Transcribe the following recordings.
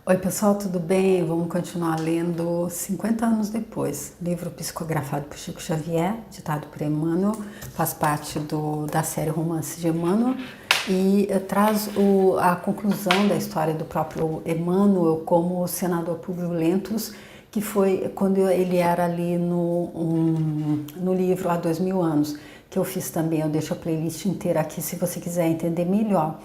Oi pessoal, tudo bem? Vamos continuar lendo 50 anos depois, livro psicografado por Chico Xavier, ditado por Emmanuel, faz parte da série Romance de Emmanuel e traz a conclusão da história do próprio Emmanuel como senador Publio Lentulus, que foi quando ele era ali no livro há 2000 anos, que eu fiz também. Eu deixo a playlist inteira aqui se você quiser entender melhor.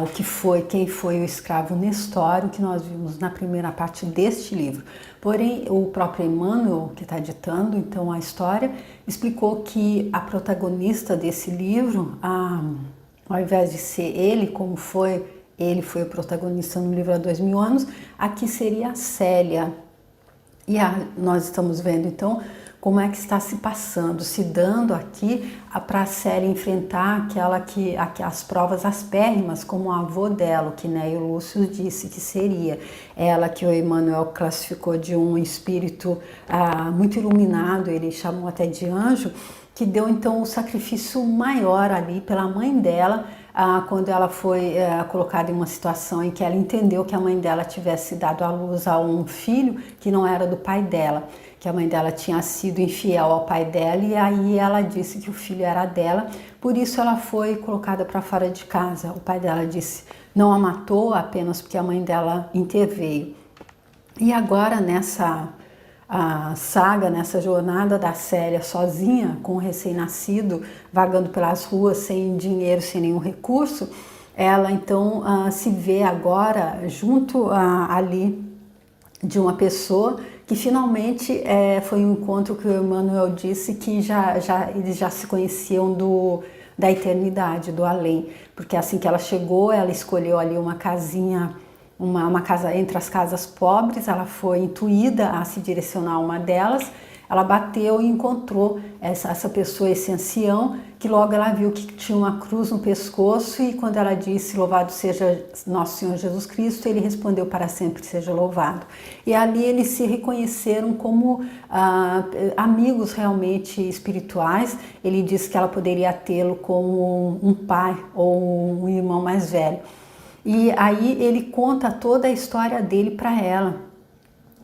O que foi, quem foi o escravo Nestório, que nós vimos na primeira parte deste livro. Porém, o próprio Emmanuel, que está ditando então a história, explicou que a protagonista desse livro, ao invés de ser ele, como ele foi o protagonista no livro há 2000 anos, aqui seria a Célia. E nós estamos vendo então como é que está se passando, se dando aqui para a Célia enfrentar as provas aspérrimas, como o avô dela, o Quinéio Lúcio disse que seria. Ela que o Emmanuel classificou de um espírito muito iluminado, ele chamou até de anjo, que deu então o sacrifício maior ali pela mãe dela, quando ela foi colocada em uma situação em que ela entendeu que a mãe dela tivesse dado à luz a um filho que não era do pai dela, que a mãe dela tinha sido infiel ao pai dela, e aí ela disse que o filho era dela, por isso ela foi colocada para fora de casa. O pai dela disse, não a matou apenas porque a mãe dela interveio. E agora nessa saga, nessa jornada da Célia sozinha, com o recém-nascido, vagando pelas ruas sem dinheiro, sem nenhum recurso, ela então se vê agora junto ali de uma pessoa que finalmente foi um encontro que o Emmanuel disse que eles já se conheciam da eternidade, do além, porque assim que ela chegou, ela escolheu ali uma casinha, uma casa entre as casas pobres, ela foi intuída a se direcionar a uma delas, ela bateu e encontrou essa pessoa, esse ancião, que logo ela viu que tinha uma cruz no pescoço, e quando ela disse, louvado seja nosso Senhor Jesus Cristo, ele respondeu, para sempre seja louvado. E ali eles se reconheceram como amigos realmente espirituais. Ele disse que ela poderia tê-lo como um pai ou um irmão mais velho. E aí ele conta toda a história dele para ela.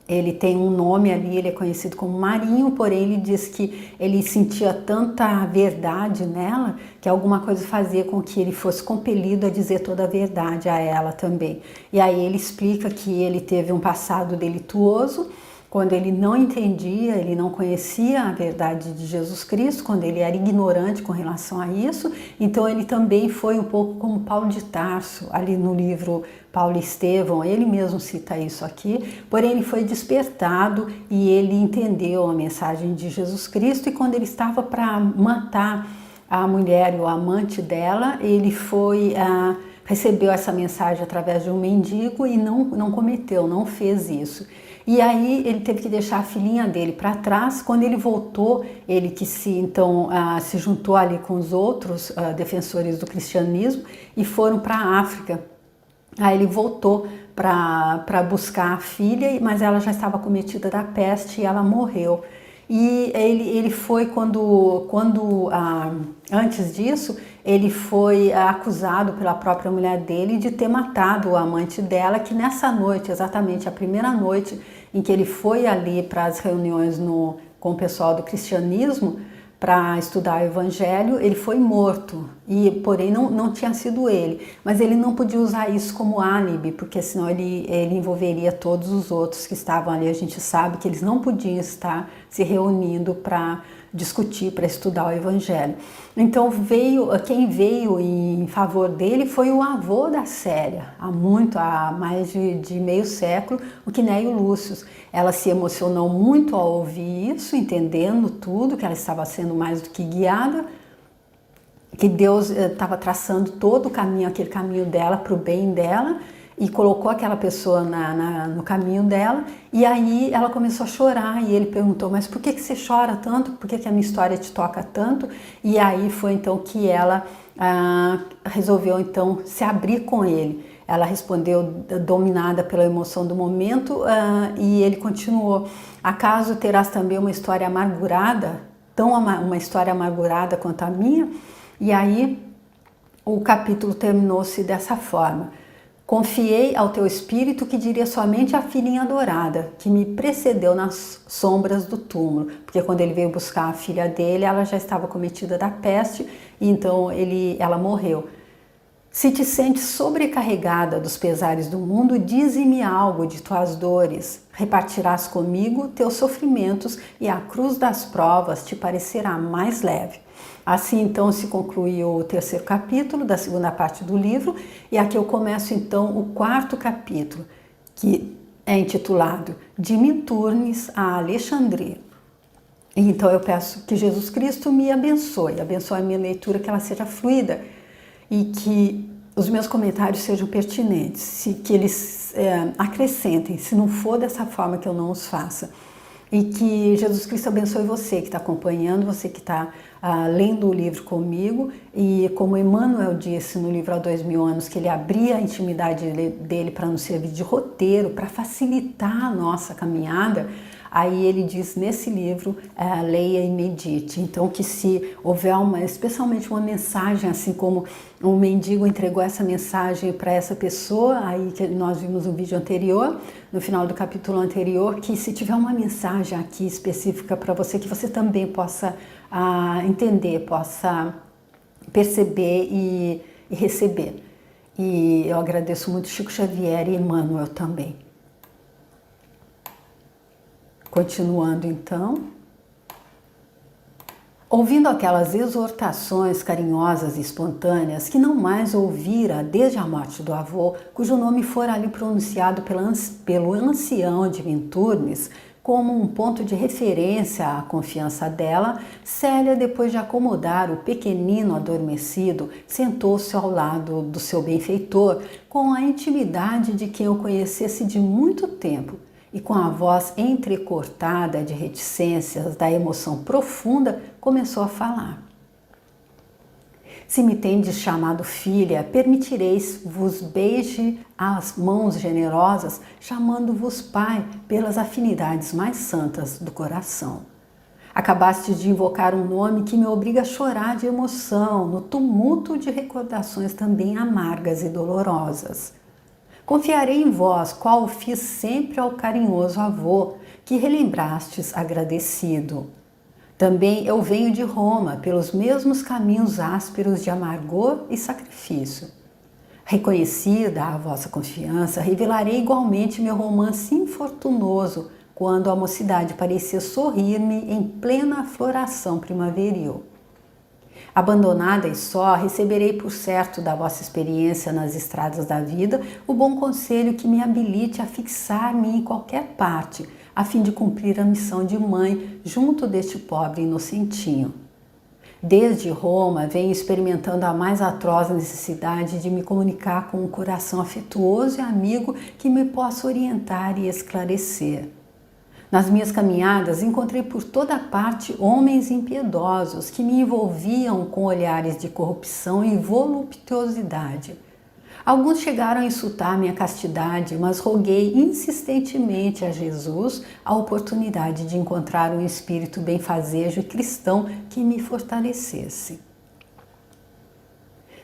Ele tem um nome ali, ele é conhecido como Marinho, porém ele diz que ele sentia tanta verdade nela que alguma coisa fazia com que ele fosse compelido a dizer toda a verdade a ela também. E aí ele explica que ele teve um passado delituoso, quando ele não entendia, ele não conhecia a verdade de Jesus Cristo, quando ele era ignorante com relação a isso. Então ele também foi um pouco como Paulo de Tarso, ali no livro Paulo e Estevão, ele mesmo cita isso aqui, porém ele foi despertado e ele entendeu a mensagem de Jesus Cristo, e quando ele estava para matar a mulher e o amante dela, ele recebeu essa mensagem através de um mendigo e não cometeu, não fez isso. E aí ele teve que deixar a filhinha dele para trás. Quando ele voltou, ele que se juntou ali com os outros defensores do cristianismo e foram para a África. Aí ele voltou para buscar a filha, mas ela já estava cometida da peste e ela morreu. E ele foi antes disso, ele foi acusado pela própria mulher dele de ter matado o amante dela, que nessa noite, exatamente a primeira noite em que ele foi ali para as reuniões com o pessoal do cristianismo, para estudar o evangelho, ele foi morto, porém não tinha sido ele, mas ele não podia usar isso como álibi, porque senão ele envolveria todos os outros que estavam ali. A gente sabe que eles não podiam estar se reunindo para discutir, para estudar o evangelho. Então quem veio em favor dele foi o avô da Célia, há mais de meio século, o Quinéio Lúcio. Ela se emocionou muito ao ouvir isso, entendendo tudo, que ela estava sendo mais do que guiada, que Deus estava traçando todo o caminho, aquele caminho dela para o bem dela, e colocou aquela pessoa no caminho dela. E aí ela começou a chorar, e ele perguntou, mas por que você chora tanto? Por que a minha história te toca tanto? E aí foi então que ela resolveu então se abrir com ele. Ela respondeu dominada pela emoção do momento, e ele continuou, acaso terás também uma história amargurada, uma história amargurada quanto a minha? E aí o capítulo terminou-se dessa forma. Confiei ao teu espírito que diria somente a filhinha adorada, que me precedeu nas sombras do túmulo, porque quando ele veio buscar a filha dele, ela já estava cometida da peste, e então ela morreu. Se te sentes sobrecarregada dos pesares do mundo, dize-me algo de tuas dores. Repartirás comigo teus sofrimentos e a cruz das provas te parecerá mais leve. Assim, então, se concluiu o terceiro capítulo da segunda parte do livro, e aqui eu começo, então, o quarto capítulo, que é intitulado De Minturnes a Alexandria. Então, eu peço que Jesus Cristo me abençoe a minha leitura, que ela seja fluida, e que os meus comentários sejam pertinentes, que eles acrescentem, se não for dessa forma que eu não os faça. E que Jesus Cristo abençoe você que está acompanhando, você que está lendo o livro comigo. E como Emmanuel disse no livro Há 2000 anos, que ele abria a intimidade dele para nos servir de roteiro, para facilitar a nossa caminhada, aí ele diz nesse livro, leia e medite. Então que se houver especialmente uma mensagem, assim como um mendigo entregou essa mensagem para essa pessoa, aí que nós vimos no vídeo anterior, no final do capítulo anterior, que se tiver uma mensagem aqui específica para você, que você também possa entender, possa perceber e receber. E eu agradeço muito Chico Xavier e Emmanuel também. Continuando então, ouvindo aquelas exortações carinhosas e espontâneas que não mais ouvira desde a morte do avô, cujo nome fora ali pronunciado pelo ancião de Minturnes como um ponto de referência à confiança dela, Célia, depois de acomodar o pequenino adormecido, sentou-se ao lado do seu benfeitor com a intimidade de quem o conhecesse de muito tempo, e com a voz entrecortada de reticências da emoção profunda, começou a falar. Se me tendes chamado filha, permitireis vos beije as mãos generosas, chamando-vos pai pelas afinidades mais santas do coração. Acabaste de invocar um nome que me obriga a chorar de emoção, no tumulto de recordações também amargas e dolorosas. Confiarei em vós, qual fiz sempre ao carinhoso avô, que relembrastes agradecido. Também eu venho de Roma, pelos mesmos caminhos ásperos de amargor e sacrifício. Reconhecida a vossa confiança, revelarei igualmente meu romance infortunoso, quando a mocidade parecia sorrir-me em plena floração primaveril. Abandonada e só, receberei por certo da vossa experiência nas estradas da vida o bom conselho que me habilite a fixar-me em qualquer parte, a fim de cumprir a missão de mãe junto deste pobre inocentinho. Desde Roma venho experimentando a mais atroz necessidade de me comunicar com um coração afetuoso e amigo que me possa orientar e esclarecer. Nas minhas caminhadas encontrei por toda parte homens impiedosos que me envolviam com olhares de corrupção e voluptuosidade. Alguns chegaram a insultar minha castidade, mas roguei insistentemente a Jesus a oportunidade de encontrar um espírito benfazejo e cristão que me fortalecesse.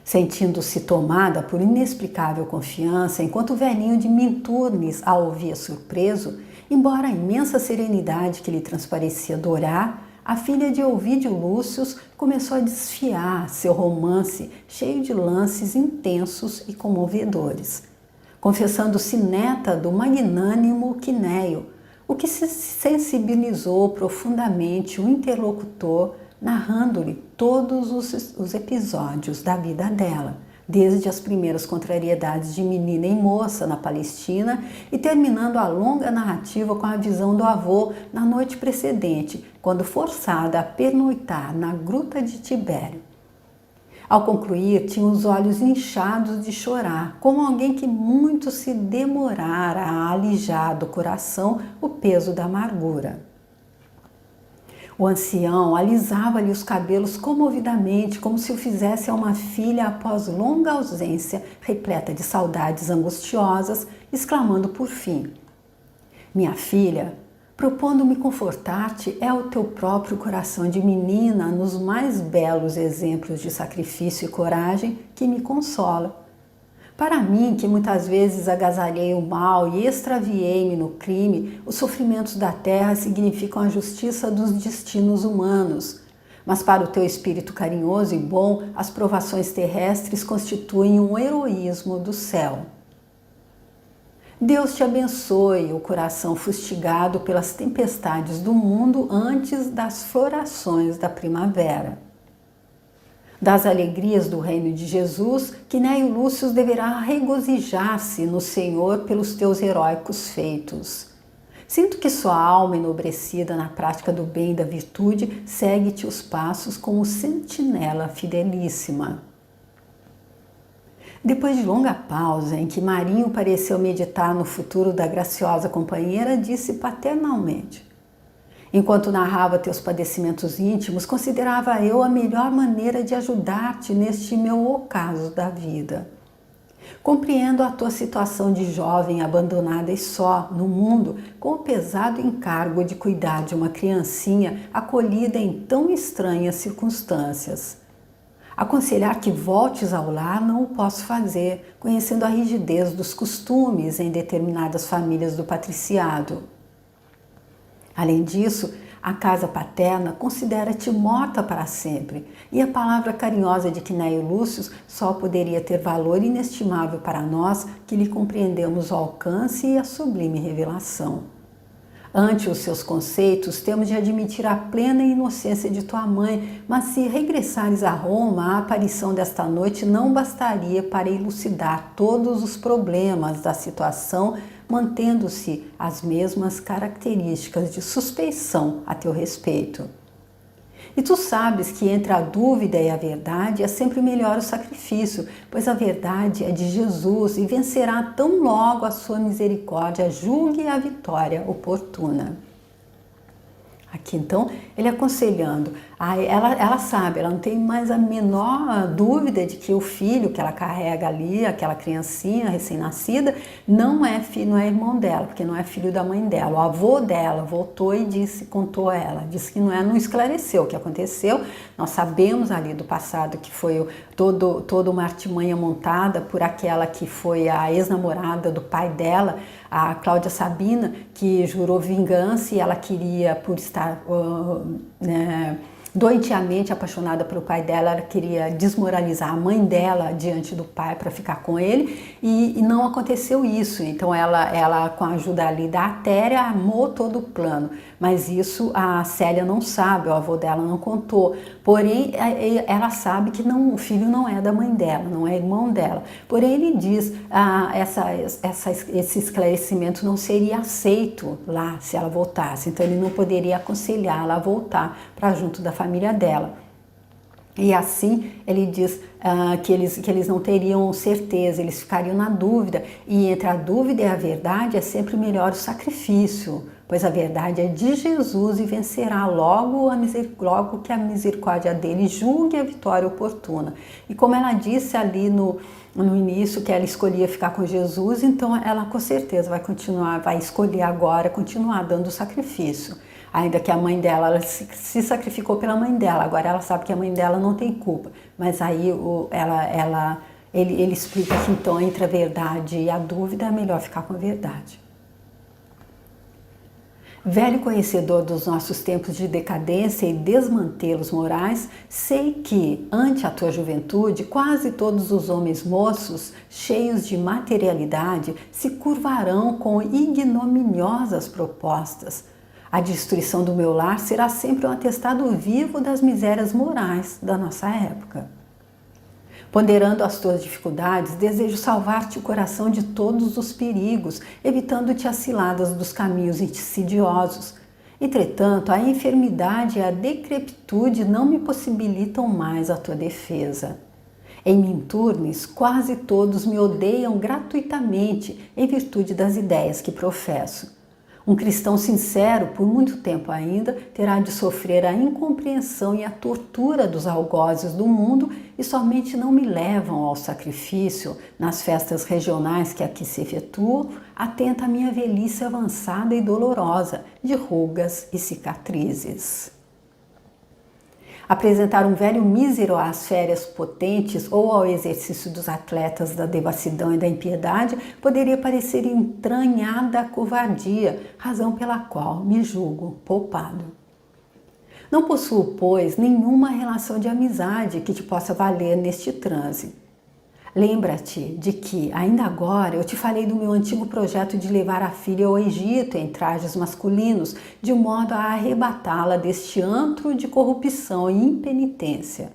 Sentindo-se tomada por inexplicável confiança, enquanto o velhinho de Minturnes a ouvia surpreso, embora a imensa serenidade que lhe transparecia dourar, a filha de Ovídio Lúcius começou a desfiar seu romance cheio de lances intensos e comovedores, confessando-se neta do magnânimo Quinéio, o que se sensibilizou profundamente o interlocutor, narrando-lhe todos os episódios da vida dela, desde as primeiras contrariedades de menina e moça na Palestina e terminando a longa narrativa com a visão do avô na noite precedente, quando forçada a pernoitar na gruta de Tibério. Ao concluir, tinha os olhos inchados de chorar, como alguém que muito se demorara a alijar do coração o peso da amargura. O ancião alisava-lhe os cabelos comovidamente, como se o fizesse a uma filha após longa ausência, repleta de saudades angustiosas, exclamando por fim: minha filha, propondo-me confortar-te, é o teu próprio coração de menina, nos mais belos exemplos de sacrifício e coragem, que me consola. Para mim, que muitas vezes agasalhei o mal e extraviei-me no crime, os sofrimentos da terra significam a justiça dos destinos humanos. Mas para o teu espírito carinhoso e bom, as provações terrestres constituem um heroísmo do céu. Deus te abençoe o coração fustigado pelas tempestades do mundo antes das florações da primavera. Das alegrias do reino de Jesus, Quinéio Lúcio deverá regozijar-se no Senhor pelos teus heróicos feitos. Sinto que sua alma enobrecida na prática do bem e da virtude segue-te os passos como sentinela fidelíssima. Depois de longa pausa, em que Marinho pareceu meditar no futuro da graciosa companheira, disse paternalmente: enquanto narrava teus padecimentos íntimos, considerava eu a melhor maneira de ajudar-te neste meu ocaso da vida. Compreendo a tua situação de jovem abandonada e só no mundo, com o pesado encargo de cuidar de uma criancinha acolhida em tão estranhas circunstâncias. Aconselhar que voltes ao lar não o posso fazer, conhecendo a rigidez dos costumes em determinadas famílias do patriciado. Além disso, a casa paterna considera-te morta para sempre, e a palavra carinhosa de Quinéio Lúcio só poderia ter valor inestimável para nós que lhe compreendemos o alcance e a sublime revelação. Ante os seus conceitos, temos de admitir a plena inocência de tua mãe, mas se regressares a Roma, a aparição desta noite não bastaria para elucidar todos os problemas da situação, mantendo-se as mesmas características de suspeição a teu respeito. E tu sabes que entre a dúvida e a verdade é sempre melhor o sacrifício, pois a verdade é de Jesus e vencerá tão logo a sua misericórdia julgue a vitória oportuna. Aqui então, ele aconselhando, ela sabe, ela não tem mais a menor dúvida de que o filho que ela carrega ali, aquela criancinha recém-nascida, não é irmão dela, porque não é filho da mãe dela. O avô dela voltou e contou a ela, disse que não esclareceu o que aconteceu. Nós sabemos ali do passado que foi toda uma artimanha montada por aquela que foi a ex-namorada do pai dela, a Cláudia Sabina, que jurou vingança e ela queria, por estar doentiamente apaixonada pelo pai dela, ela queria desmoralizar a mãe dela diante do pai para ficar com ele e não aconteceu isso. Então ela com a ajuda ali da Atéria armou todo o plano, mas isso a Célia não sabe, o avô dela não contou. Porém, ela sabe que o filho não é da mãe dela, não é irmão dela. Porém, ele diz esse esclarecimento não seria aceito lá se ela voltasse, então ele não poderia aconselhá-la a voltar para junto da família dela. E assim ele diz que eles não teriam certeza, eles ficariam na dúvida, e entre a dúvida e a verdade é sempre melhor o sacrifício, pois a verdade é de Jesus e vencerá logo que a misericórdia dele julgue a vitória oportuna. E como ela disse ali no início que ela escolhia ficar com Jesus, então ela com certeza vai escolher agora continuar dando o sacrifício. Ainda que a mãe dela ela se sacrificou pela mãe dela, agora ela sabe que a mãe dela não tem culpa. Mas aí ele explica que então entre a verdade e a dúvida é melhor ficar com a verdade. Velho conhecedor dos nossos tempos de decadência e desmantelos morais, sei que, ante a tua juventude, quase todos os homens moços, cheios de materialidade, se curvarão com ignominiosas propostas. A destruição do meu lar será sempre um atestado vivo das misérias morais da nossa época. Ponderando as tuas dificuldades, desejo salvar-te o coração de todos os perigos, evitando-te as ciladas dos caminhos insidiosos. Entretanto, a enfermidade e a decrepitude não me possibilitam mais a tua defesa. Em Minturnes, quase todos me odeiam gratuitamente em virtude das ideias que professo. Um cristão sincero, por muito tempo ainda, terá de sofrer a incompreensão e a tortura dos algozes do mundo e somente não me levam ao sacrifício nas festas regionais que aqui se efetuam, atenta à minha velhice avançada e dolorosa, de rugas e cicatrizes. Apresentar um velho mísero às férias potentes ou ao exercício dos atletas da devassidão e da impiedade poderia parecer entranhada covardia, razão pela qual me julgo poupado. Não possuo, pois, nenhuma relação de amizade que te possa valer neste transe. Lembra-te de que, ainda agora, eu te falei do meu antigo projeto de levar a filha ao Egito em trajes masculinos, de modo a arrebatá-la deste antro de corrupção e impenitência.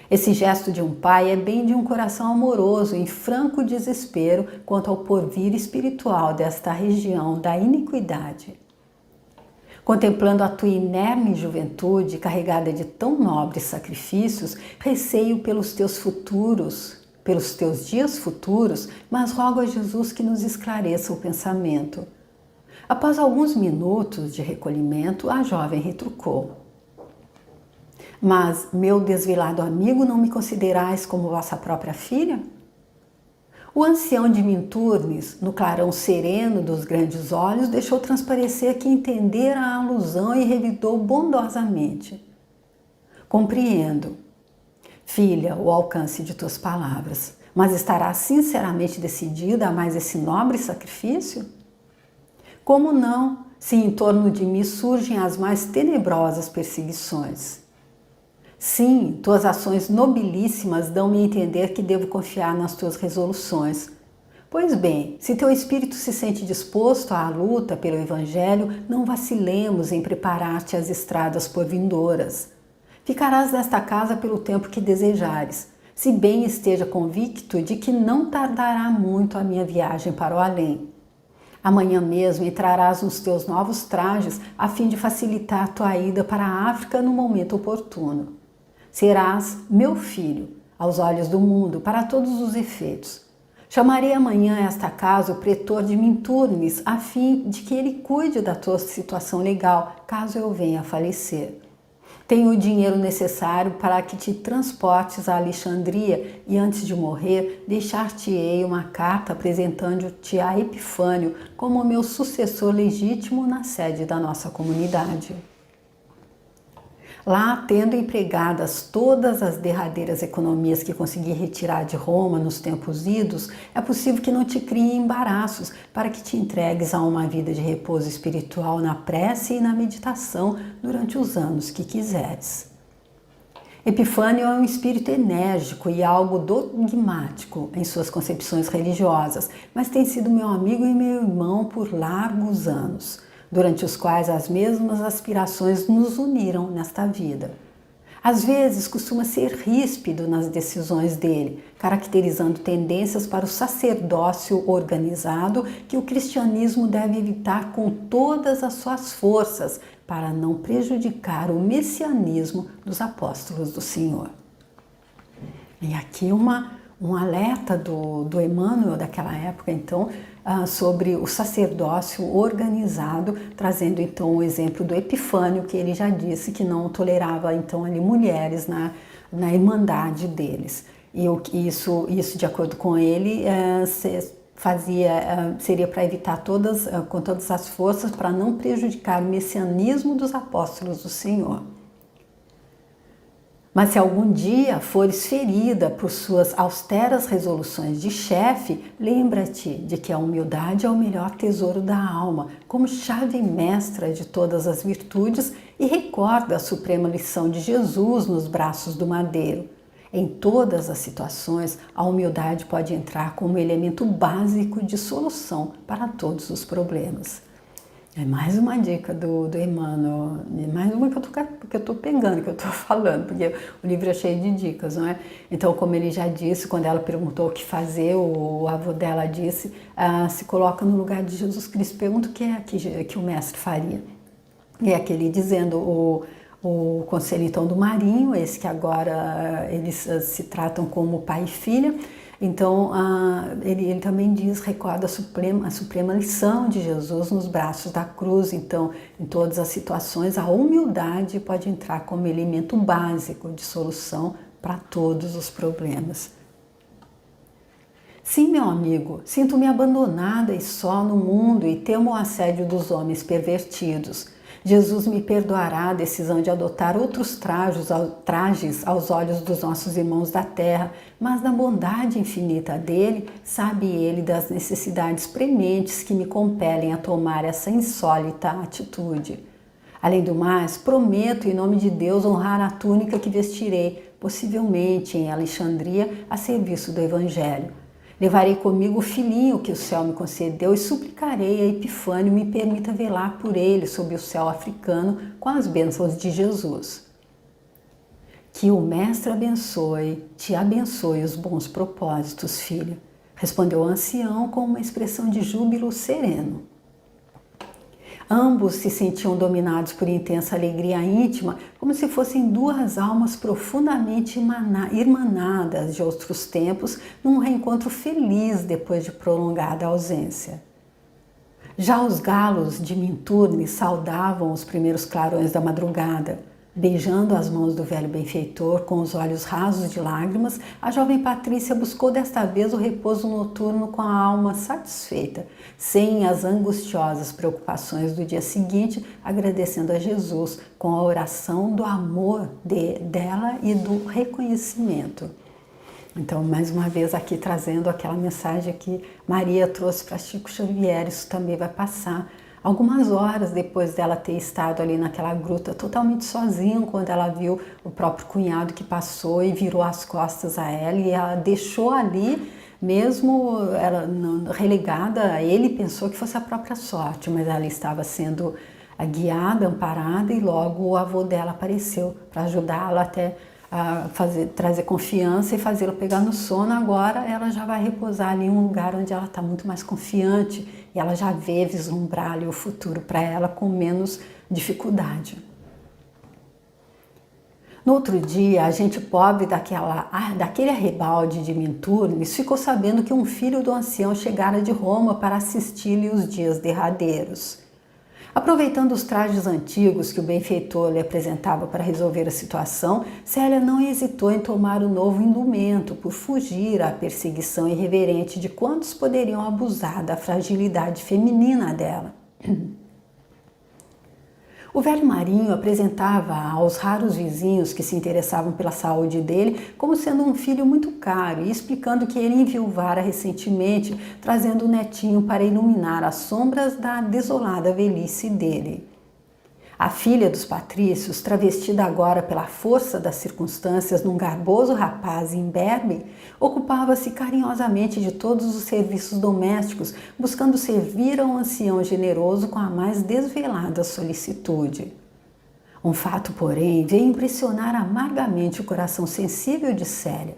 Esse gesto de um pai é bem de um coração amoroso, em franco desespero quanto ao porvir espiritual desta região da iniquidade. Contemplando a tua inerme juventude, carregada de tão nobres sacrifícios, receio pelos teus dias futuros, mas rogo a Jesus que nos esclareça o pensamento. Após alguns minutos de recolhimento, a jovem retrucou: mas, meu desvelado amigo, não me considerais como vossa própria filha? O ancião de Minturnes, no clarão sereno dos grandes olhos, deixou transparecer que entendera a alusão e revidou bondosamente: compreendo, filha, o alcance de tuas palavras, mas estarás sinceramente decidida a mais esse nobre sacrifício? Como não, se em torno de mim surgem as mais tenebrosas perseguições? Sim, tuas ações nobilíssimas dão-me a entender que devo confiar nas tuas resoluções. Pois bem, se teu espírito se sente disposto à luta pelo Evangelho, não vacilemos em preparar-te às estradas por vindouras. Ficarás nesta casa pelo tempo que desejares, se bem esteja convicto de que não tardará muito a minha viagem para o além. Amanhã mesmo entrarás nos teus novos trajes a fim de facilitar tua ida para a África no momento oportuno. Serás meu filho, aos olhos do mundo, para todos os efeitos. Chamarei amanhã a esta casa o pretor de Minturnes, a fim de que ele cuide da tua situação legal, caso eu venha a falecer. Tenho o dinheiro necessário para que te transportes a Alexandria e, antes de morrer, deixar-te-ei uma carta apresentando-te a Epifânio como meu sucessor legítimo na sede da nossa comunidade. Lá, tendo empregadas todas as derradeiras economias que consegui retirar de Roma nos tempos idos, é possível que não te crie embaraços para que te entregues a uma vida de repouso espiritual na prece e na meditação durante os anos que quiseres. Epifânio é um espírito enérgico e algo dogmático em suas concepções religiosas, mas tem sido meu amigo e meu irmão por largos anos, durante os quais as mesmas aspirações nos uniram nesta vida. Às vezes costuma ser ríspido nas decisões dele, caracterizando tendências para o sacerdócio organizado que o cristianismo deve evitar com todas as suas forças para não prejudicar o messianismo dos apóstolos do Senhor. E aqui um alerta do Emmanuel daquela época, então, sobre o sacerdócio organizado, trazendo então o exemplo do Epifânio, que ele já disse que não tolerava então ali mulheres na irmandade deles. E isso de acordo com ele, seria para evitar com todas as forças, para não prejudicar o messianismo dos apóstolos do Senhor. Mas se algum dia fores ferida por suas austeras resoluções de chefe, lembra-te de que a humildade é o melhor tesouro da alma, como chave mestra de todas as virtudes, e recorda a suprema lição de Jesus nos braços do madeiro. Em todas as situações, a humildade pode entrar como elemento básico de solução para todos os problemas. É mais uma dica do Emmanuel, mais uma que eu estou pegando, que eu estou falando, porque o livro é cheio de dicas, não é? Então, como ele já disse, quando ela perguntou o que fazer, o avô dela disse, se coloca no lugar de Jesus Cristo, pergunta o que é que o mestre faria. E é aquele dizendo, o conselho então do Marinho, esse que agora eles se tratam como pai e filha. Então, ele também recorda a suprema lição de Jesus nos braços da cruz. Então, em todas as situações, a humildade pode entrar como elemento básico de solução para todos os problemas. Sim, meu amigo, sinto-me abandonada e só no mundo e temo o assédio dos homens pervertidos. Jesus me perdoará a decisão de adotar outros trajes aos olhos dos nossos irmãos da terra, mas na bondade infinita dele, sabe ele das necessidades prementes que me compelem a tomar essa insólita atitude. Além do mais, prometo em nome de Deus honrar a túnica que vestirei, possivelmente em Alexandria, a serviço do Evangelho. Levarei comigo o filhinho que o céu me concedeu e suplicarei a Epifânio me permita velar por ele sob o céu africano com as bênçãos de Jesus. Que o Mestre te abençoe os bons propósitos, filha, respondeu o ancião com uma expressão de júbilo sereno. Ambos se sentiam dominados por intensa alegria íntima, como se fossem duas almas profundamente irmanadas de outros tempos, num reencontro feliz depois de prolongada ausência. Já os galos de Minturne saudavam os primeiros clarões da madrugada. Beijando as mãos do velho benfeitor com os olhos rasos de lágrimas, a jovem Patrícia buscou desta vez o repouso noturno com a alma satisfeita, sem as angustiosas preocupações do dia seguinte, agradecendo a Jesus com a oração do amor dela e do reconhecimento. Então, mais uma vez aqui trazendo aquela mensagem que Maria trouxe para Chico Xavier, isso também vai passar. Algumas horas depois dela ter estado ali naquela gruta totalmente sozinha, quando ela viu o próprio cunhado que passou e virou as costas a ela, e ela deixou ali, mesmo ela relegada, ele pensou que fosse a própria sorte, mas ela estava sendo guiada, amparada, e logo o avô dela apareceu para ajudá-la até a trazer confiança e fazê-la pegar no sono. Agora ela já vai repousar ali em um lugar onde ela está muito mais confiante e ela já vê vislumbrar ali o futuro para ela com menos dificuldade. No outro dia, a gente pobre daquele arrebalde de Minturnes ficou sabendo que um filho do ancião chegara de Roma para assistir-lhe os dias derradeiros. Aproveitando os trajes antigos que o benfeitor lhe apresentava para resolver a situação, Célia não hesitou em tomar o novo indumento por fugir à perseguição irreverente de quantos poderiam abusar da fragilidade feminina dela. O velho marinho apresentava aos raros vizinhos que se interessavam pela saúde dele como sendo um filho muito caro e explicando que ele enviuvara recentemente, trazendo o netinho para iluminar as sombras da desolada velhice dele. A filha dos patrícios, travestida agora pela força das circunstâncias num garboso rapaz imberbe, ocupava-se carinhosamente de todos os serviços domésticos, buscando servir ao ancião generoso com a mais desvelada solicitude. Um fato, porém, veio impressionar amargamente o coração sensível de Célia.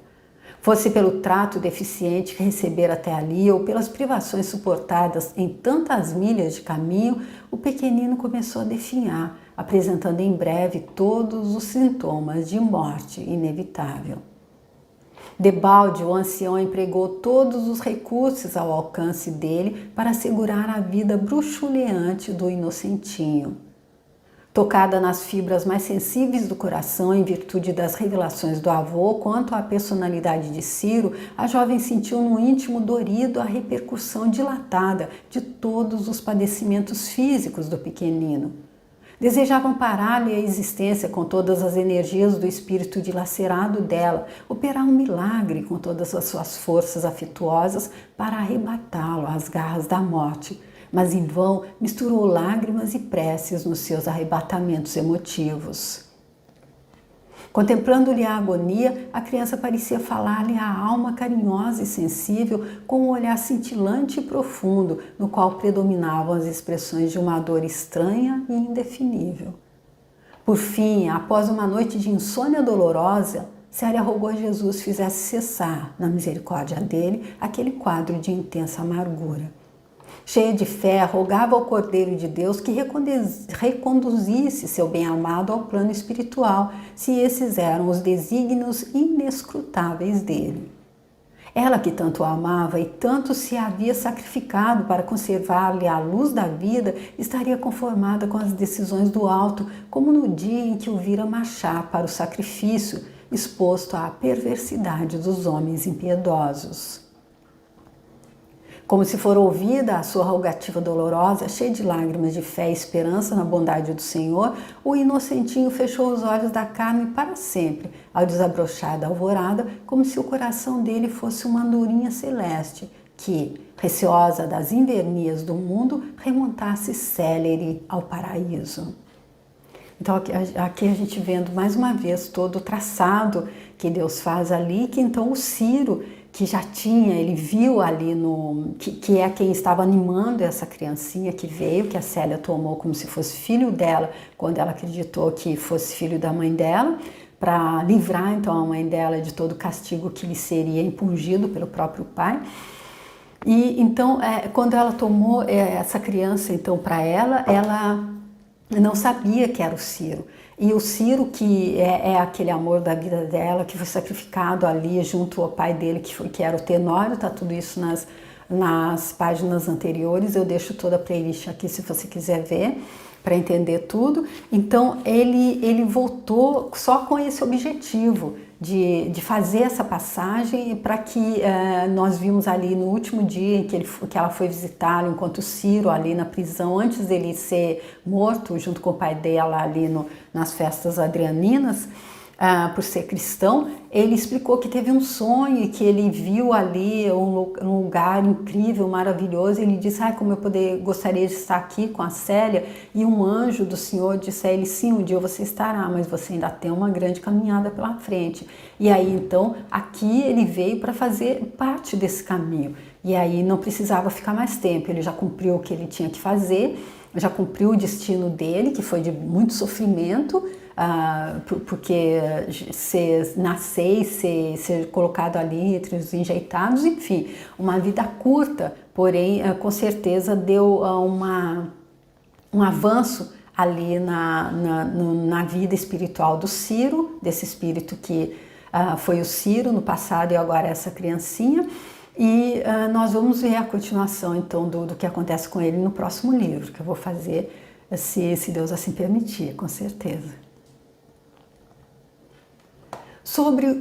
Fosse pelo trato deficiente que recebera até ali ou pelas privações suportadas em tantas milhas de caminho, o pequenino começou a definhar, apresentando em breve todos os sintomas de morte inevitável. Debalde, o ancião empregou todos os recursos ao alcance dele para assegurar a vida bruxuleante do inocentinho. Tocada nas fibras mais sensíveis do coração em virtude das revelações do avô quanto à personalidade de Ciro, a jovem sentiu no íntimo dorido a repercussão dilatada de todos os padecimentos físicos do pequenino. Desejavam parar-lhe a existência com todas as energias do espírito dilacerado dela, operar um milagre com todas as suas forças afetuosas para arrebatá-lo às garras da morte, mas em vão misturou lágrimas e preces nos seus arrebatamentos emotivos. Contemplando-lhe a agonia, a criança parecia falar-lhe à alma carinhosa e sensível com um olhar cintilante e profundo, no qual predominavam as expressões de uma dor estranha e indefinível. Por fim, após uma noite de insônia dolorosa, Célia rogou a Jesus fizesse cessar, na misericórdia dele, aquele quadro de intensa amargura. Cheia de fé, rogava ao Cordeiro de Deus que reconduzisse seu bem-amado ao plano espiritual, se esses eram os desígnios inescrutáveis dele. Ela que tanto o amava e tanto se havia sacrificado para conservar-lhe a luz da vida, estaria conformada com as decisões do alto, como no dia em que o vira marchar para o sacrifício, exposto à perversidade dos homens impiedosos. Como se for ouvida a sua rogativa dolorosa, cheia de lágrimas de fé e esperança na bondade do Senhor, o inocentinho fechou os olhos da carne para sempre, ao desabrochar da alvorada, como se o coração dele fosse uma andorinha celeste, que, receosa das invernias do mundo, remontasse célere ao paraíso. Então aqui a gente vendo mais uma vez todo o traçado que Deus faz ali, que então o Ciro, que já tinha, ele viu ali que é quem estava animando essa criancinha que veio, que a Célia tomou como se fosse filho dela, quando ela acreditou que fosse filho da mãe dela, para livrar então a mãe dela de todo o castigo que lhe seria impungido pelo próprio pai. E então, quando ela tomou essa criança então para ela não sabia que era o Ciro. E o Ciro, que é aquele amor da vida dela, que foi sacrificado ali junto ao pai dele, que era o Tenório, tá tudo isso nas páginas anteriores. Eu deixo toda a playlist aqui se você quiser ver, para entender tudo. Então ele voltou só com esse objetivo de fazer essa passagem, para que nós vimos ali no último dia em que ela foi visitá-lo, enquanto Ciro ali na prisão, antes dele ser morto junto com o pai dela ali nas festas adrianinas, por ser cristão, ele explicou que teve um sonho e que ele viu ali um lugar incrível, maravilhoso. Ele disse, como eu gostaria de estar aqui com a Célia. E um anjo do Senhor disse a ele, sim, um dia você estará, mas você ainda tem uma grande caminhada pela frente. E aí então aqui ele veio para fazer parte desse caminho. E aí não precisava ficar mais tempo, ele já cumpriu o que ele tinha que fazer, já cumpriu o destino dele, que foi de muito sofrimento, porque nascer e ser colocado ali entre os enjeitados, enfim, uma vida curta, porém com certeza deu um avanço ali na vida espiritual do Ciro, desse espírito que foi o Ciro no passado e agora essa criancinha. E nós vamos ver a continuação então do que acontece com ele no próximo livro, que eu vou fazer, se Deus assim permitir, com certeza.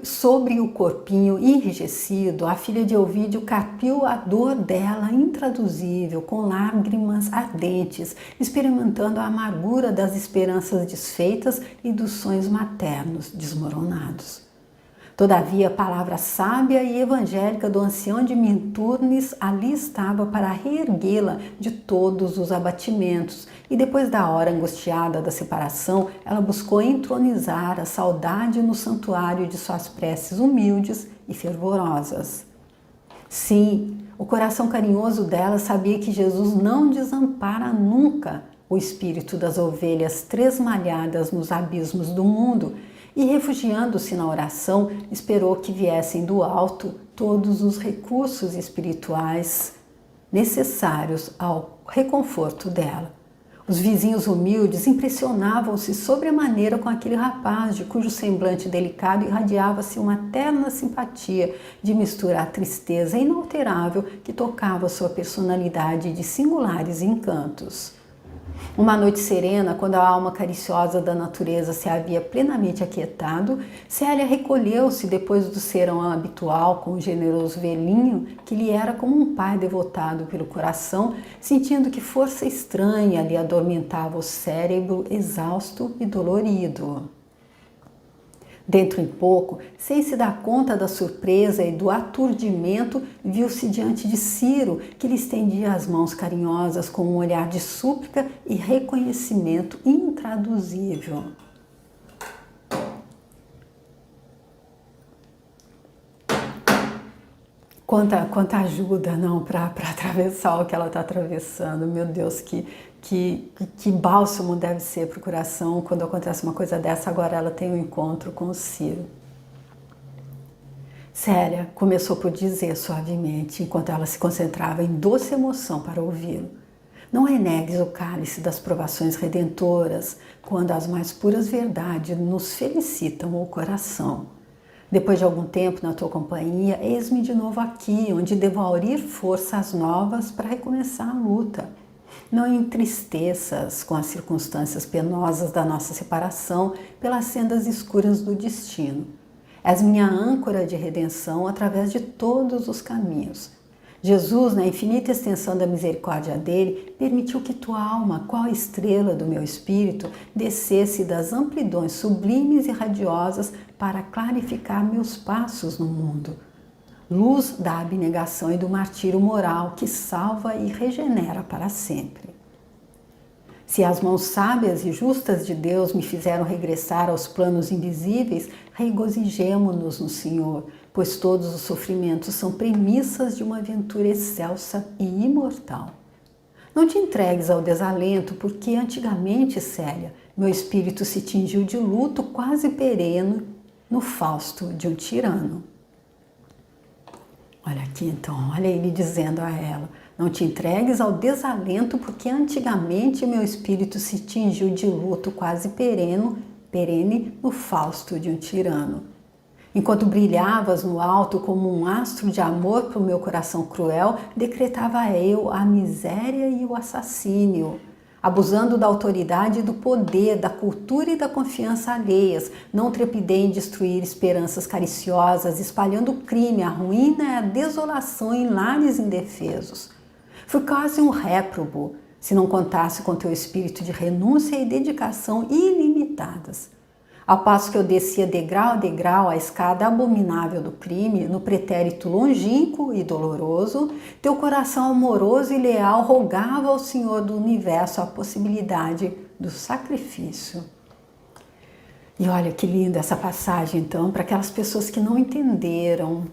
Sobre o corpinho enrijecido, a filha de Ovídio carpiu a dor dela intraduzível, com lágrimas ardentes, experimentando a amargura das esperanças desfeitas e dos sonhos maternos desmoronados. Todavia, a palavra sábia e evangélica do ancião de Minturnes ali estava para reerguê-la de todos os abatimentos, e depois da hora angustiada da separação, ela buscou entronizar a saudade no santuário de suas preces humildes e fervorosas. Sim, o coração carinhoso dela sabia que Jesus não desampara nunca o espírito das ovelhas tresmalhadas nos abismos do mundo, e, refugiando-se na oração, esperou que viessem do alto todos os recursos espirituais necessários ao reconforto dela. Os vizinhos humildes impressionavam-se sobremaneira com aquele rapaz, de cujo semblante delicado irradiava-se uma terna simpatia de mistura à tristeza inalterável que tocava sua personalidade de singulares encantos. Uma noite serena, quando a alma cariciosa da natureza se havia plenamente aquietado, Célia recolheu-se depois do serão habitual com o generoso velhinho, que lhe era como um pai devotado pelo coração, sentindo que força estranha lhe adormentava o cérebro exausto e dolorido. Dentro em pouco, sem se dar conta da surpresa e do aturdimento, viu-se diante de Ciro, que lhe estendia as mãos carinhosas com um olhar de súplica e reconhecimento intraduzível. Quanta ajuda, não, para atravessar o que ela está atravessando. Meu Deus, que bálsamo deve ser para o coração quando acontece uma coisa dessa. Agora ela tem um encontro com o Ciro. Célia começou por dizer suavemente, enquanto ela se concentrava em doce emoção para ouvi-lo: não renegues o cálice das provações redentoras, quando as mais puras verdades nos felicitam o coração. Depois de algum tempo na tua companhia, eis-me de novo aqui, onde devo aurir forças novas para recomeçar a luta. Não entristeças com as circunstâncias penosas da nossa separação pelas sendas escuras do destino. És minha âncora de redenção através de todos os caminhos. Jesus, na infinita extensão da misericórdia dele, permitiu que tua alma, qual estrela do meu espírito, descesse das amplidões sublimes e radiosas para clarificar meus passos no mundo. Luz da abnegação e do martírio moral que salva e regenera para sempre. Se as mãos sábias e justas de Deus me fizeram regressar aos planos invisíveis, regozijemo-nos no Senhor, pois todos os sofrimentos são premissas de uma aventura excelsa e imortal. Não te entregues ao desalento, porque antigamente, Célia, meu espírito se tingiu de luto quase perene no fausto de um tirano. Olha aqui então, olha ele dizendo a ela: não te entregues ao desalento, porque antigamente meu espírito se tingiu de luto quase perene no fausto de um tirano. Enquanto brilhavas no alto como um astro de amor para o meu coração cruel, decretava eu a miséria e o assassínio, abusando da autoridade e do poder, da cultura e da confiança alheias. Não trepidei em destruir esperanças cariciosas, espalhando o crime, a ruína e a desolação em lares indefesos. Fui quase um réprobo, se não contasse com teu espírito de renúncia e dedicação ilimitadas. Ao passo que eu descia degrau a degrau a escada abominável do crime, no pretérito longínquo e doloroso, teu coração amoroso e leal rogava ao Senhor do Universo a possibilidade do sacrifício. E olha que linda essa passagem, então, para aquelas pessoas que não entenderam.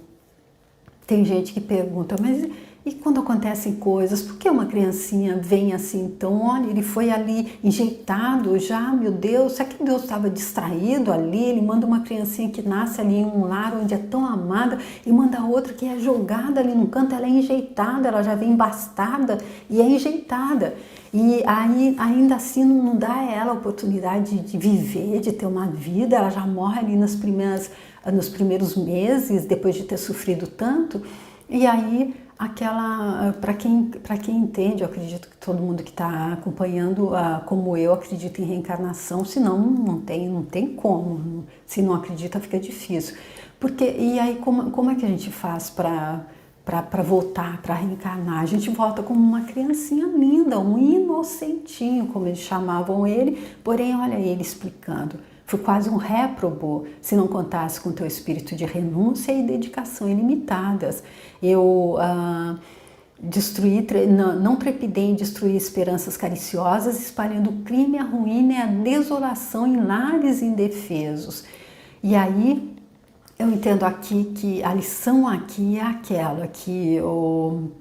Tem gente que pergunta, mas e quando acontecem coisas, por que uma criancinha vem assim? Então, olha, ele foi ali enjeitado já, meu Deus, será que Deus estava distraído ali? Ele manda uma criancinha que nasce ali em um lar onde é tão amada e manda outra que é jogada ali num canto, ela é enjeitada, ela já vem bastada e é enjeitada. E aí, ainda assim, não dá a ela a oportunidade de viver, de ter uma vida, ela já morre ali nos primeiros meses, depois de ter sofrido tanto. E aí, para quem entende, eu acredito que todo mundo que está acompanhando, como eu, acredita em reencarnação, senão não tem como, se não acredita fica difícil. E aí como é que a gente faz para voltar, para reencarnar? A gente volta como uma criancinha linda, um inocentinho, como eles chamavam ele, porém olha ele explicando. Fui quase um réprobo se não contasse com teu espírito de renúncia e dedicação ilimitadas. Eu não trepidei em destruir esperanças cariciosas, espalhando o crime, a ruína e a desolação em lares indefesos. E aí eu entendo aqui que a lição aqui é aquela que,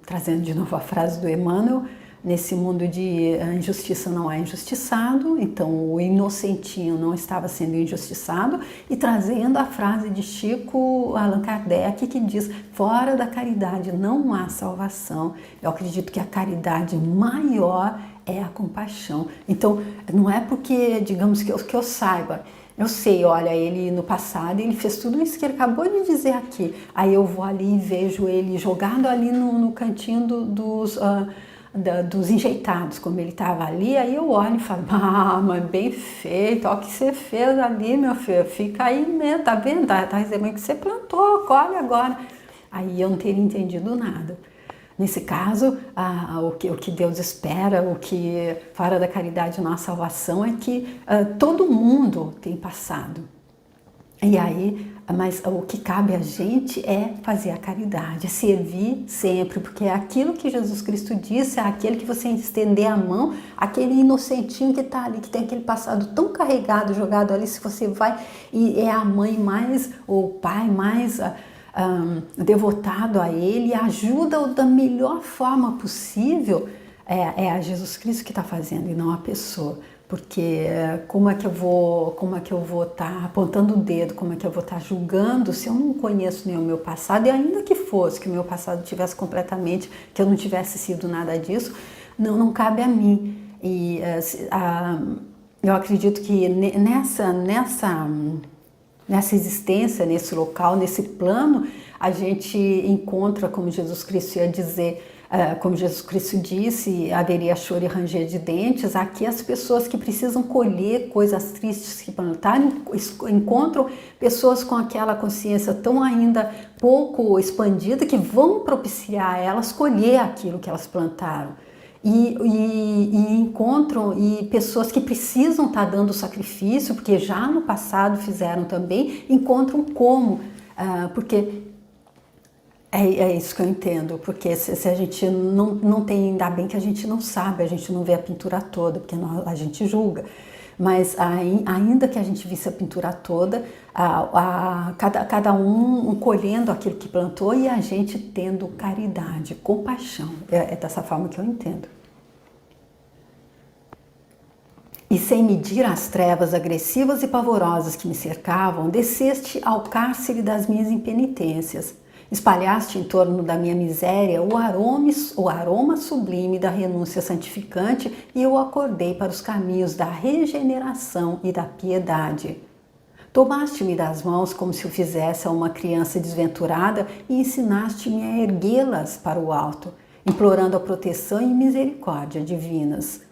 trazendo de novo a frase do Emmanuel, nesse mundo de injustiça não há injustiçado, então o inocentinho não estava sendo injustiçado, e trazendo a frase de Chico Allan Kardec que diz: fora da caridade não há salvação. Eu acredito que a caridade maior é a compaixão. Então não é porque, digamos, que eu saiba, eu sei, olha, ele no passado ele fez tudo isso que ele acabou de dizer aqui, aí eu vou ali e vejo ele jogado ali no cantinho dos enjeitados, como ele estava ali, aí eu olho e falo: mas bem feito, olha o que você fez ali, meu filho, fica aí mesmo, tá vendo? Tá recebendo que você plantou, colhe agora. Aí eu não teria entendido nada. Nesse caso, o que Deus espera, o que fora da caridade não há salvação, é que todo mundo tem passado. E aí, mas o que cabe a gente é fazer a caridade, é servir sempre, porque é aquilo que Jesus Cristo disse, é aquele que você estender a mão, aquele inocentinho que está ali, que tem aquele passado tão carregado, jogado ali, se você vai e é a mãe mais, ou o pai mais devotado a ele, ajuda-o da melhor forma possível, é a Jesus Cristo que está fazendo e não a pessoa. Porque como é que eu vou estar apontando o dedo, como é que eu vou estar julgando se eu não conheço nem o meu passado, e ainda que fosse que o meu passado tivesse completamente, que eu não tivesse sido nada disso, não cabe a mim. E eu acredito que nessa existência, nesse local, nesse plano, a gente encontra, como Jesus Cristo ia dizer, como Jesus Cristo disse, haveria choro e ranger de dentes. Aqui as pessoas que precisam colher coisas tristes que plantaram, encontram pessoas com aquela consciência tão ainda pouco expandida que vão propiciar elas colher aquilo que elas plantaram. E encontram pessoas que precisam estar dando sacrifício, porque já no passado fizeram também, encontram como, porque é isso que eu entendo, porque se a gente não tem, ainda bem que a gente não sabe, a gente não vê a pintura toda, porque a gente julga, mas ainda que a gente visse a pintura toda, cada um colhendo aquilo que plantou e a gente tendo caridade, compaixão, é dessa forma que eu entendo. E sem medir as trevas agressivas e pavorosas que me cercavam, desceste ao cárcere das minhas impenitências. Espalhaste em torno da minha miséria o aroma sublime da renúncia santificante e eu acordei para os caminhos da regeneração e da piedade. Tomaste-me das mãos como se o fizesse a uma criança desventurada e ensinaste-me a erguê-las para o alto, implorando a proteção e misericórdia divinas.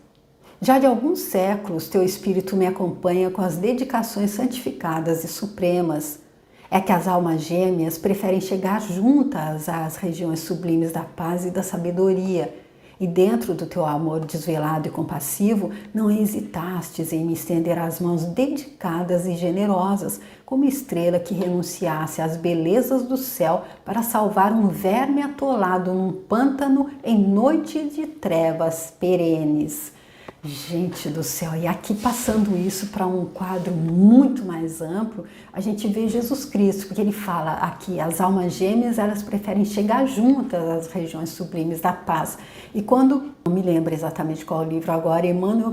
Já de alguns séculos, teu Espírito me acompanha com as dedicações santificadas e supremas. É que as almas gêmeas preferem chegar juntas às regiões sublimes da paz e da sabedoria. E dentro do teu amor desvelado e compassivo, não hesitastes em me estender as mãos dedicadas e generosas, como estrela que renunciasse às belezas do céu para salvar um verme atolado num pântano em noite de trevas perenes. Gente do céu, e aqui passando isso para um quadro muito mais amplo, a gente vê Jesus Cristo, porque ele fala aqui, as almas gêmeas, elas preferem chegar juntas às regiões sublimes da paz. E quando, não me lembro exatamente qual livro agora, Emmanuel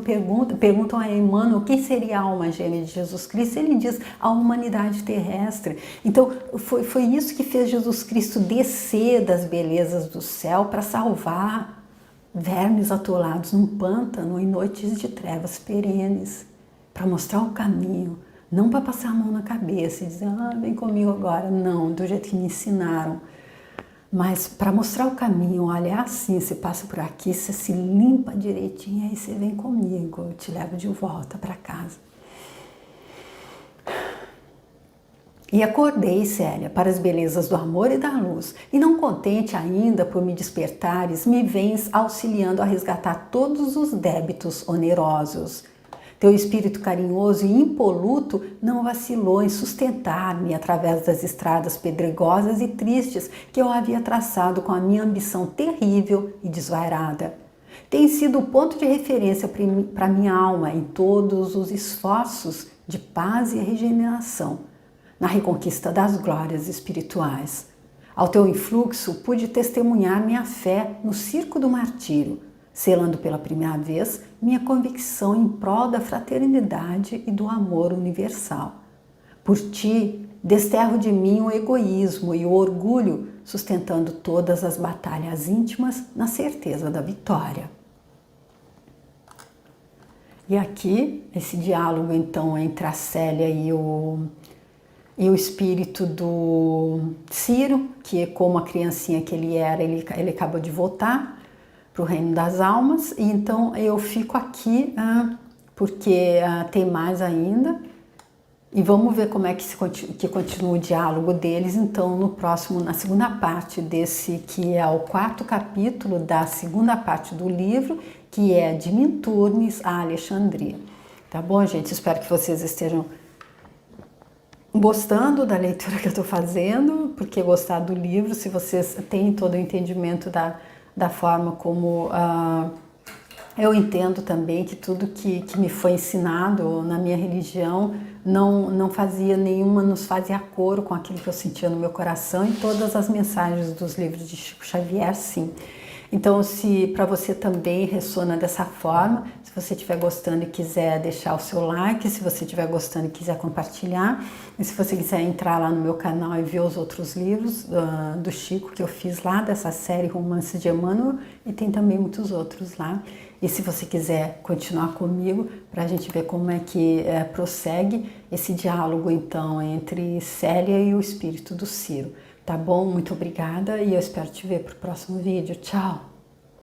perguntam a Emmanuel quem seria a alma gêmea de Jesus Cristo, ele diz a humanidade terrestre. Então foi isso que fez Jesus Cristo descer das belezas do céu para salvar vermes atolados num pântano em noites de trevas perenes, para mostrar o caminho, não para passar a mão na cabeça e dizer, vem comigo agora, não, do jeito que me ensinaram, mas para mostrar o caminho, olha, é assim, você passa por aqui, você se limpa direitinho, aí você vem comigo, eu te levo de volta para casa. E acordei, Célia, para as belezas do amor e da luz, e não contente ainda por me despertares, me vens auxiliando a resgatar todos os débitos onerosos. Teu espírito carinhoso e impoluto não vacilou em sustentar-me através das estradas pedregosas e tristes que eu havia traçado com a minha ambição terrível e desvairada. Tem sido o ponto de referência para minha alma em todos os esforços de paz e regeneração, na reconquista das glórias espirituais. Ao teu influxo pude testemunhar minha fé no circo do martírio, selando pela primeira vez minha convicção em prol da fraternidade e do amor universal. Por ti, desterro de mim o egoísmo e o orgulho, sustentando todas as batalhas íntimas na certeza da vitória. E aqui, esse diálogo então entre a Célia e o espírito do Ciro, que como a criancinha que ele era, ele acabou de voltar para o reino das almas, e então eu fico aqui porque tem mais ainda, e vamos ver como é que continua o diálogo deles, então na segunda parte desse, que é o 4º capítulo da segunda parte do livro, que é de Minturnes a Alexandria. Tá bom, gente? Espero que vocês estejam gostando da leitura que eu estou fazendo, porque gostar do livro, se vocês têm todo o entendimento da forma como eu entendo também que tudo que me foi ensinado na minha religião não fazia coro com aquilo que eu sentia no meu coração, e todas as mensagens dos livros de Chico Xavier, sim. Então, se para você também ressona dessa forma, se você estiver gostando e quiser deixar o seu like, se você estiver gostando e quiser compartilhar, e se você quiser entrar lá no meu canal e ver os outros livros do Chico que eu fiz lá, dessa série Romances de Emmanuel, e tem também muitos outros lá. E se você quiser continuar comigo, para a gente ver como é que prossegue esse diálogo, então, entre Célia e o espírito do Ciro. Tá bom? Muito obrigada e eu espero te ver para o próximo vídeo. Tchau!